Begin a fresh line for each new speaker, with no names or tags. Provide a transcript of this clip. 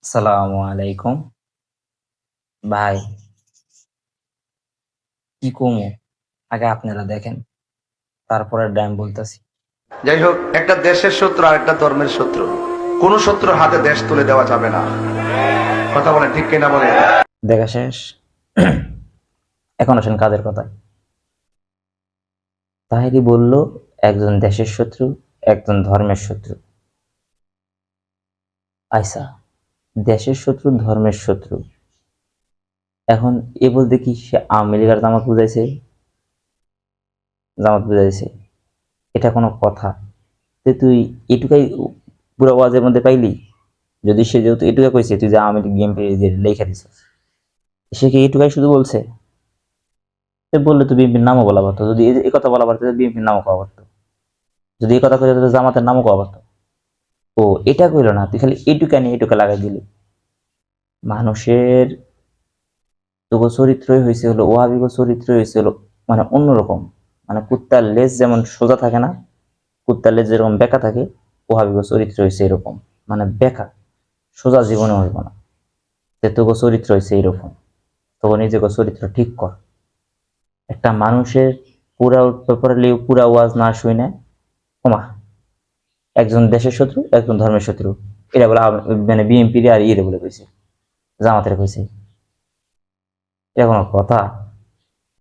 আসসালামু আলাইকুম ভাই। কি কমু? আগে আপনারা দেখেন, তারপরে ড্যাম বলতেছি।
যাই হোক, একটা দেশের শত্রু আর একটা ধর্মের শত্রু, কোন শত্রুর হাতে দেশ তুলে দেওয়া যাবে না। কথা বলে ঠিক কিনা বলে?
দেখা শেষ। এখন আসেন কাদের কথা। তাহেরি বলল, একজন দেশের শত্রু, একজন ধর্মের শত্রু। আইসা, দেশের শত্রু ধর্মের শত্রু। এখন এ বলতে কি সে আওয়ামী লীগের জামাত বুঝাইছে? এটা কোনো কথা? তুই এটুকাই পুরো ওয়াজের মধ্যে পাইলি? যদি সে যেহেতু এটুকা কইছে, তুই যে আওয়ামী লীগ বিএনপি লেখা দিছ, সে কি এটুকাই শুধু বলছে? বললে তো বিএনপির নামও বলা পারতো। যদি এই কথা বলা পারতো, বিএনপির নামও কওয়া পারতো। যদি এই কথা কইতো, জামাতের নামও কওয়া পারতো। ও এটা কইলো না, তুই খালি এইটুকা নিয়ে এইটুকা লাগাই দিলি। মানুষের তোগো চরিত্রই হয়েছে হলো, ওয়াহাবিগো চরিত্রই হয়েছে হলো মানে অন্যরকম। মানে কুত্তার লেজ যেমন সোজা থাকে না, কুত্তার লেজ যেরকম বেঁকা থাকে, ওয়াহাবিগো চরিত্র হয়েছে এরকম। মানে বেঁকা, সোজা জীবনে হইব না। তোগো চরিত্র হয়েছে এরকম। তোগো নিজেকে চরিত্র ঠিক কর। একটা মানুষের পুরা প্রপারলি পুরা ওয়াজ না শুনে ওমা একজন দেশের শত্রু, একজন ধর্মের শত্রু, এটা বলে মানে বিএনপি আর ইয়ে বলে কইছে, জামাতের কইছে। এটা কোনো কথা?